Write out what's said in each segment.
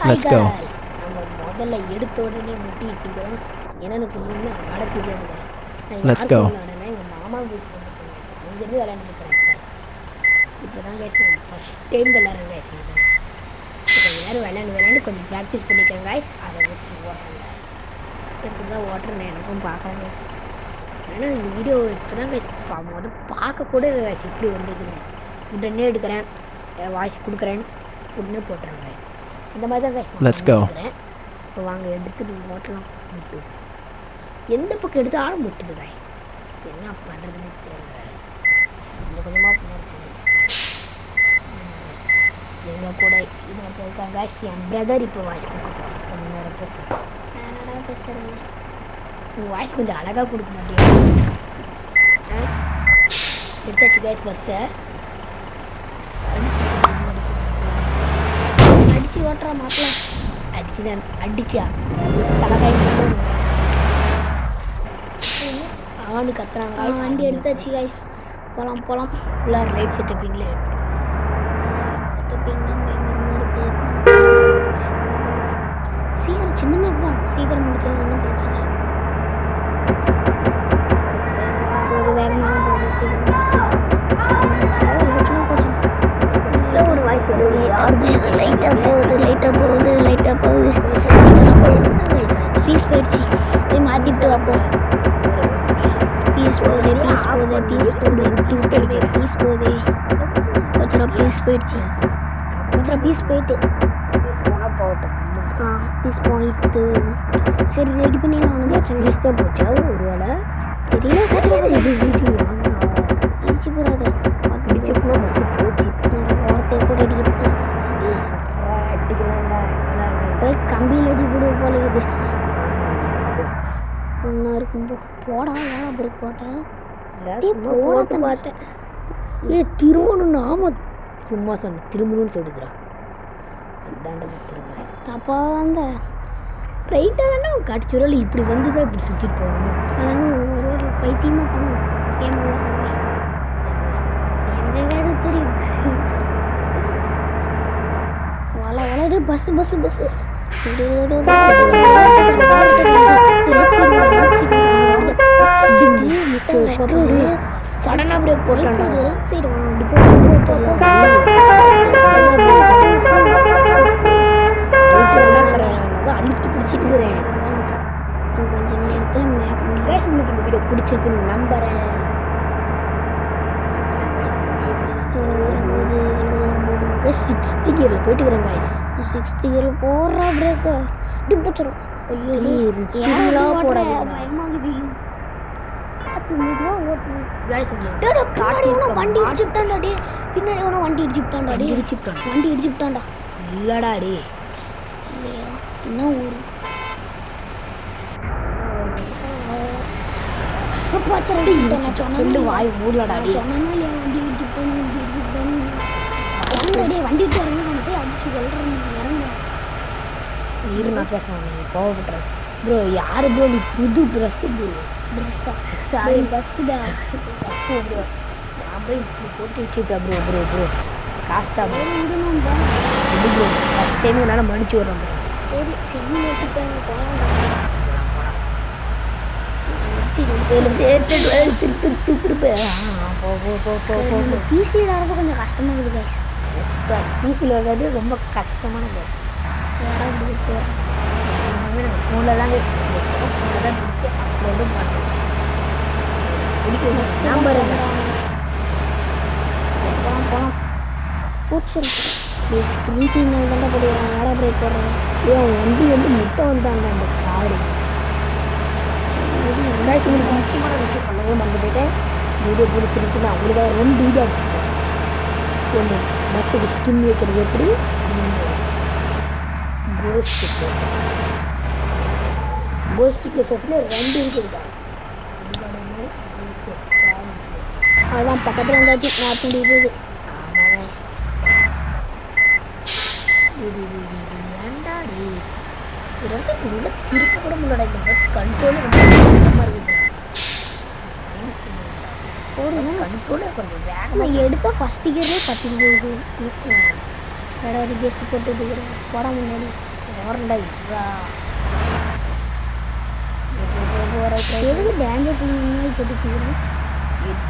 Let's go. நம்ம முதல்ல எடுத்த உடனே முட்டிட்டுக்கிறோம். ஏன்னா எனக்கு ஒன்றுமே ஆட தெரியாது guys. Let's go. நான் எங்கள் மாமா வீட்டுக்கு வந்துருக்கேன். அங்கேருந்து விளையாண்டுருக்கிறேன். இப்போ தான் guys நான் ஃபஸ்ட் டைம் விளையாடுறேன் guys. இப்போ நேரம் விளையாண்டு கொஞ்சம் ப்ராக்டிஸ் பண்ணிக்கிறேன் guys. அதை வச்சு ஓட்டுறேன் guys. எப்படி தான் ஓட்டுறேன் எனக்கும் பார்க்கணும். ஏன்னா இந்த வீடியோ இப்போ தான் guys பார்க்கக்கூட guys இப்படி வந்துருக்குது. உடனே எடுக்கிறேன், வாய்ஸ் கொடுக்குறேன், உடனே போட்டுறேன் guys. இந்த மாதிரி தான் guys Let's go. இப்போ வாங்க எடுத்துட்டு ஓட்டலாம். முட்டுது, எந்த பக்கம் எடுத்தாலும் முட்டுது guys. என்ன பண்ணுறதுன்னு தெரியல guys. கொஞ்சமாக எங்கள் கூட இன்னொருத்தர் இருக்காங்க guys. என் பிரதர் இப்போ வாய்ஸ் கொடுக்க கொஞ்சம் நேரம் பேசுகிறேன். என்னடா பேசுகிறேங்க, உங்கள் வாய்ஸ் கொஞ்சம் அழகாக கொடுக்க மாட்டேங்குது. எடுத்தாச்சு guys பஸ்ஸை. அடிச்சு ஓட்டுறா மாப்பிள்ள. அடிச்சுதான் அடிச்சா தலைகாய் ஆணு கத்துறாங்க. வண்டி எடுத்தாச்சு கைஸ். போகலாம் உள்ளார் லைட் செட்டப்பிங்கில் செட்டப்பிங்லாம் பயங்கரமாக இருக்குது. சீக்கிரம் சின்ன மேப் தான், சீக்கிரம் முடிச்சிடலாம், ஒன்றும் பிரச்சனை இல்லை. வேகமாக போகுது, சீக்கிரம் ஒரு வாய்ஸ் வருது. யாருது லைட்டாக போகுது. பீஸ் போயிடுச்சு, போய் மாற்றிட்டு வாப்போம். பீஸ் போகுது. பீஸ் போயிட்டு பீஸ் போயிட்டு சரி ரெடி பண்ணி நான் ஒன்று பீஸ் தான் போச்சா ஒரு வேலை தெரியல. இடிச்சு போடாத, இடிச்சு போனால் பஸ்ஸு போச்சு. ஓரத்தை கூட அடிக்கலாம்டா. போய் கம்பியில் வச்சு போடுவ போல இது ஒன்றா இருக்கும். போடா, ஏன் அப்புறம் போட்டேன் போட பார்த்தேன். திரும்பணும்னு. ஆமாம், சும்மா சொன்னேன் திரும்பணும்னு சொல்லிடுறா. அதுதான்டா திரும்ப தப்பாக வந்த ரைட்டாக தானே கடிச்சிடல. இப்படி வந்து தான் இப்படி சுற்றிட்டு போகணும். அதான் ஒரு பைத்தியமாக பண்ணுவோம். கேம் எனக்கு தெரியும். வளடே பஸ்ஸு சடனாக பிரேக் போட்டான். சைடு அழுத்து பிடிச்சிட்டு இருக்கிறேன். கொஞ்சம் நேரத்தில் மேப் உங்களுக்கு இந்த வீடியோ பிடிச்சிருக்குன்னு நம்புறேன். 60 கியரில் போயிட்டு இருக்கிறேன் guys. 60 கியரில் போடுறா பிரேக்கு டிப்பிச்சிடும். ஐயோ போட பயமாகுது. பார்த்து மெதுவாக ஓட்டணும் guys. வண்டி இடிச்சுட்டான்டா டே. பின்னாடி ஒன்று வண்டி இடிச்சுட்டான்டா. இல்லடா டே, இல்லையா என்ன ஊர் சொல்லு வாய் ஊர்லடா டே. சொன்னா வண்டி இடிச்சுட்டான். வண்டி விட்டு இறங்க போய் அடிச்சு கொள்றேன். இறங்க இரு, நான் பேசுகிறேன். நீங்கள் கோவப்படுறேன் ப்ரோ. யார் ப்ரோ நீ? புது ட்ரெஸ்ஸா சாரி பஸ்ஸுடா. தப்பு ப்ரோ, நான் ப்ரோ இப்படி போட்டு வச்சுட்டா ப்ரோ. காஸ்தா ப்ரோ விடணும் ப்ரோ. ஃபஸ்ட் டைம் என்னால் மன்னிச்சு விட்றேன் ப்ரோ. சரி செஞ்சு வச்சுப்பேன். பிசியில் ஆடுறது கொஞ்சம் கஷ்டமாக இருக்குது guys. பிசியில் விளையாடுறது ரொம்ப கஷ்டமான கேம். நம்ம ஃபோனில் தான் பிடிச்சி அப்லோடும் பண்ணுறோம். நம்பர் போகலாம் பூச்சிருக்கு. க்ரீன் சிக்னல் தானே போடுவாங்க. ஏடா பிரேக் போடுறேன். ஏன் வண்டி முட்டை வந்தாங்க அந்த காரு. உங்களுக்கு முக்கியமான விஷயம் சொல்லவே மறந்து போயிட்டேன். வீடியோ பிடிச்சிருச்சுன்னா அவங்களுக்காக 2 வீடியோ அடிச்சுருக்கேன். ஒன்று பஸ்ஸுக்கு ஸ்கின் வைக்கிறது எப்படி, கோஸ்ட் பிளேசஸில் 2 இருக்குது. அதுதான் பக்கத்தில் இருந்தாச்சு. நான் அப்படி இருக்குது. ஆமாங்க. ஏன்டா டே ஒரு இடத்துக்கு உள்ள திருப்ப கூட முடியல. இந்த பஸ் கண்ட்ரோல் ரொம்ப கஷ்டமாக இருக்குது. கண்ட்ரோலே கொஞ்சம் வேகமாக எடுக்க ஃபஸ்ட் கியர்லேயே 10 போகுது. ரெடாவது கேஸ் போட்டு போட முன்னாடி போறண்டா இதுவா எதுக்கு டேஞ்சர் சிக்னல் போட்டுச்சுக்கிறேன்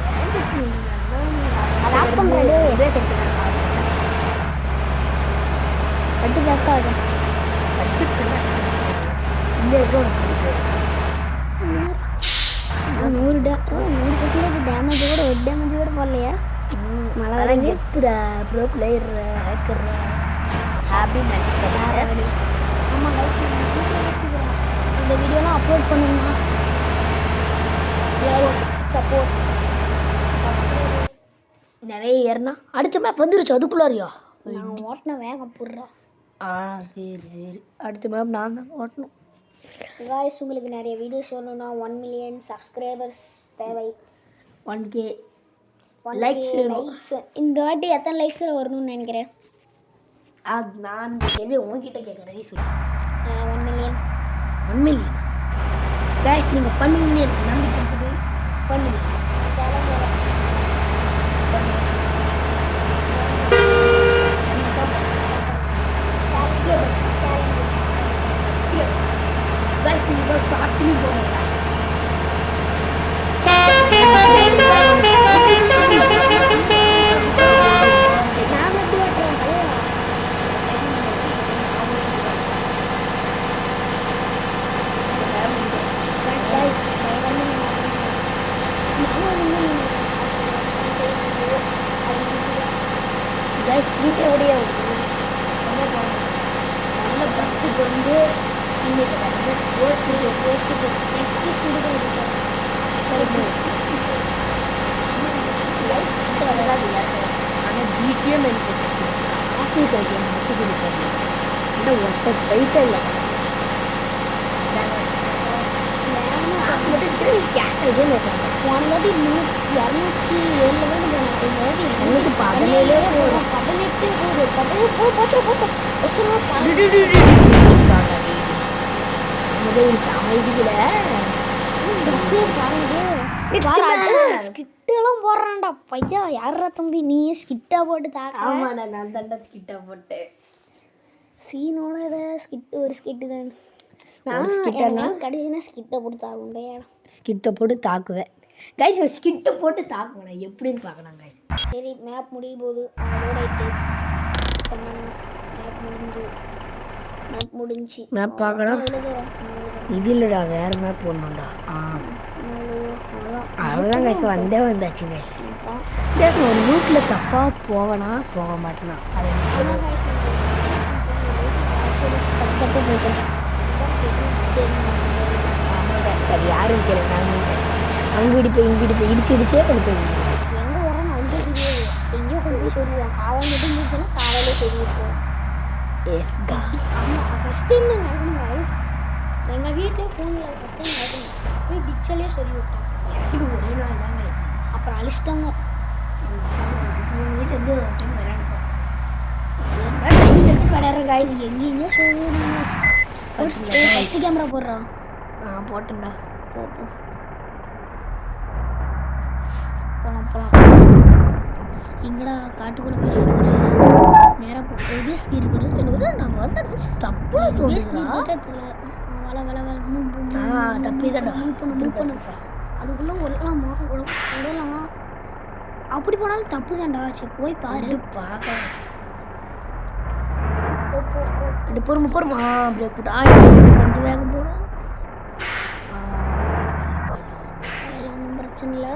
டேஞ்சர் சிக்னல் அடாப்ட் பண்ணுறது இதே செஞ்சுருக்காங்க கட்டு ஜாஸ்தாக கட்டு இந்த இடத்துல நூறு 100% டேமேஜ் கூட ஒரு டேமேஜ் கூட போடலையா மழை வரங்க ப்ரோ பிளேயர் ஹேக்கர் அப்படின்னு நினச்சிக்கிறேன் ஆமாம் கைஸ் வச்சுக்கிறேன் இந்த வீடியோலாம் அப்லோட் பண்ணணும்னா சப்போர்ட் சப்ஸ்கிரைபர்ஸ் நிறைய ஏறினா அடுத்த மேப் வந்துருச்சு அதுக்குள்ளாரியா நான் ஓட்டின வேகம் புடுறா சரி சரி அடுத்த மேப் நான் தான் ஓட்டணும் காய்ஸ் உங்களுக்கு நிறைய வீடியோஸ் சொல்லணும்னா 1 மில்லியன் சப்ஸ்கிரைபர்ஸ் தேவை 1K லைக்ஸ் இந்த வாட்டி எத்தனை லைக்ஸ் வரணும்னு நினைக்கிறேன் நான் கேள்வி உங்ககிட்ட கேட்குறேன் சொல்லு 1 மில்லியன் காய்ஸ் நீங்கள் பண்ணுங்கன்னு எனக்கு நம்பிக்கை இருக்குது பண்ணுங்க guys we start seeing more guys guys video video நம்ம பஸ்ஸுக்கு வந்து இன்னைக்கு வந்து ஃபர்ஸ்ட் நெக்ஸ்ட் ஸ்டுடியோ இருக்கு லைக்ஸ் தேவையில்லாத யாரும் ஆனால் ஜிடிஎம் எனக்கு காசு இருக்கிற கேம் மட்டும் சொல்லிப்பாங்க ஆனால் ஒருத்த பைசா இல்லை காசு மட்டும் கேட்க கேம் வைப்பாங்க போன வாட்டி 207 17 போதும் 18 போதும் ஸ்கிட்டெல்லாம் போடுறான்டா பையா யாரா தம்பி நீ ஸ்கிட்டா போட்டு தாக்க ஆமாடா நான் தாண்டா ஸ்கிட்டா போட்டேன் சீனோட இதை ஸ்கிட்டு ஒரு ஸ்கிட்டு தான் நான் கடைசினா ஸ்கிட்டை போட்டு தாக்குண்டே ஸ்கிட்டை போட்டு தாக்குவேன் கைஸ் ஸ்கிட்டை போட்டு தாக்குவேன் எப்படின்னு பார்க்கலாம் கைஸ் சரி மேப் முடிய போகுது மேப் முடிஞ்சு மேப் பார்க்கலாம் இது இல்லைடா வேறு மேப் போடணும்டா அவ்வளோதான் கைஸ் வந்தாச்சு கைஸ் ஒரு ரூட்டில் தப்பாக போக மாட்டேனா அதை தப்பாக போய்ட்டேன் சரி யாரும் கேட்க அங்கே இடிப்பேன் இங்கிட்டு போய் இடிச்சே கொண்டு போய் எங்கே வரேன்னு அவங்க தெரியாது எங்கேயோ கொண்டு போய் சொல்லுவான் காவல் மட்டும் இருந்துச்சுன்னா காவலே சொல்லியிருப்போம் எஸ்கா ஆமாம் ஃபஸ்ட் டைம் நான் நடக்கணும் கைஸ் எங்கள் வீட்டில் ஃபோனில் ஃபஸ்ட் டைம் நடக்கணும் போய் டிச்சலே சொல்லி விட்டேன் எனக்கு ஒரே நாள் தாங்க அப்புறம் அழிச்சிட்டாங்க எங்கள் வீட்டில் இருந்து ஒரு டைம் விளையாடுறோம் எடுத்துட்டு விளையாடுறேன் கைஸ் எங்கேயுமே சொல்லுவோம் ஃபஸ்ட்டு கேமரா போடுறான் போட்டேன்டா போப்போம் போகலாம் எங்கடா காட்டுக்குள்ளே போய் நேராக ஏபிஎஸ் கீர் போட்டு எனக்கு நம்ம வந்து தப்பாக தோணுது தப்பி தான் மூவ் பண்ண அதுக்குள்ளே விடலாம் அப்படி போனாலும் தப்பு தான்டா சரி போய் பாரு பார்க்கலாம் அப்படி பொறுமா பிரேக் போட்டு கொஞ்சம் வேகம் போடும் ஒன்றும் பிரச்சனை இல்லை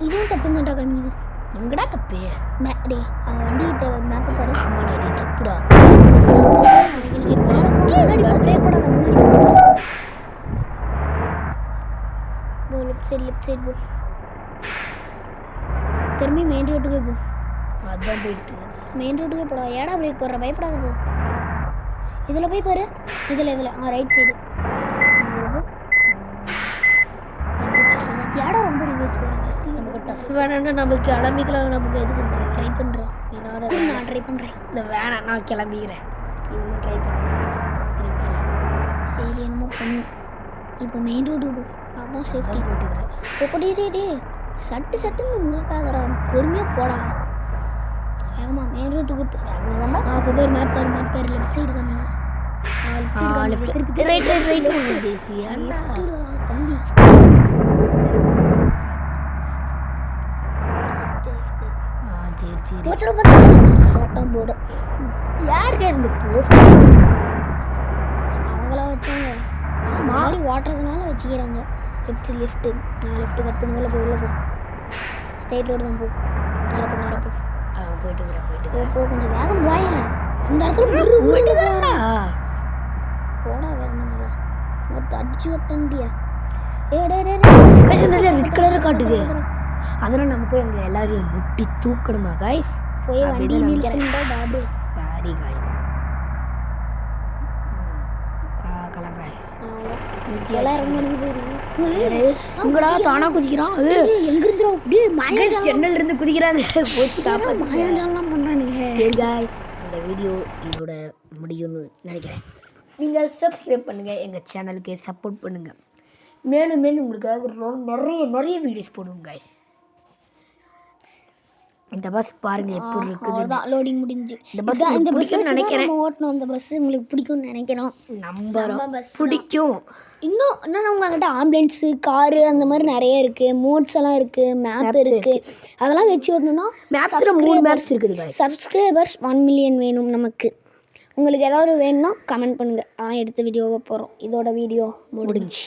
இதுவும் தப்புங்கடா கம்மி இது எங்கடா தப்பு டே அவன் வண்டிகிட்ட மேப்பை பாரு ஆமாடா இது தப்புடா முன்னாடி போ லெஃப்ட் சைடு போ திரும்பி மெயின் ரோட்டுக்கே போ அதான் போயிட்டு மெயின் ரோட்டுக்கே போடா ஏடா பிரேக் போடுற பயப்படாத போ இதில் போய் பாரு இதில் ரைட் சைடு யாடா ரொம்ப ரிவ்யூஸ் போகிறேன் நமக்கு டஃப் வேணாம்னா நம்ம கிளம்பிக்கலாம் நமக்கு எதுக்கு ட்ரை பண்ணுறோம் நான் ட்ரை பண்ணுறேன் இல்லை வேணாம் நான் கிளம்பிக்கிறேன் இவங்க ட்ரை பண்ணுறேன் சரி என்னமோ பண்ணு இப்போ மெயின் ரோடு போ அதான் சேஃப்டி போட்டுக்கிறேன் போடிடே சட்டுன்னு முழுக்காதரா பொறுமையாக போடா வேகமா மெயின் ரோட்டு கூட்டு அப்போ பேர் மேப் பேர் லெஃப்ட் சைடு கம்மி திருப்பி ரைட் ஏன்டா தம்பி சரி போச்சுடா பார்த்தா போர்டு யாருக்கு இருந்து போஸ்ட் அவங்களா வச்சாங்க மாதிரி ஓட்டுறதுனால வச்சுக்கிறாங்க லெஃப்ட்டு நான் லெஃப்ட்டு கட் பண்ணி உள்ள போ ஸ்ட்ரைட் ரோடு தான் போ நேரம் போ போயிட்டு போ கொஞ்சம் வேகம் போயேன் அந்த இடத்துல போடா வேகமாக நல்லா ஒட்டு அடிச்சு ஒட்டண்டியா ரெட் கலர் காட்டுது அதெல்லாம் நம்ம போய் அங்கே எல்லாரையும் முட்டி தூக்கணுமா காய்ஸ் போய் வண்டி நிற்கிறேன்டா டாபு சாரி காய்ஸ் பார்க்கலாம் காய்ஸ் உங்கடா தானா குதிக்கிறான் எங்க இருந்து அப்படியே மாயாஜாலம் ஜன்னல் இருந்து குதிக்கிறாங்க போச்சு காப்பாத்து மாயாஜாலம் பண்றானுங்க சரி காய்ஸ் இந்த வீடியோ இதோட முடியும்னு நினைக்கிறேன் நீங்கள் சப்ஸ்கிரைப் பண்ணுங்கள் எங்கள் சேனலுக்கு சப்போர்ட் பண்ணுங்கள் மேலும் உங்களுக்காக நிறைய வீடியோஸ் போடுவோம் காய்ஸ் இந்த பஸ் பாருங்க எப்படி இருக்குது அவ்வளோதான் லோடிங் முடிஞ்சு இந்த பஸ் நினைக்கிறேன் ஓட்டணும் அந்த பஸ் உங்களுக்கு பிடிக்கும்னு நினைக்கிறோம் நம்ம பஸ் பிடிக்கும் இன்னும் என்னென்னா உங்கள்கிட்ட ஆம்புலன்ஸு காரு அந்த மாதிரி நிறைய இருக்குது மோட்ஸ் எல்லாம் இருக்குது மேப் இருக்குது அதெல்லாம் வச்சு ஓட்டணும்னா மேப்ஸில் 3 மேப்ஸ் இருக்குது சப்ஸ்கிரைபர்ஸ் 1 மில்லியன் வேணும் நமக்கு உங்களுக்கு ஏதாவது வேணும்னா கமெண்ட் பண்ணுங்கள் அதெல்லாம் எடுத்த வீடியோவை போகிறோம் இதோட வீடியோ முடிஞ்சு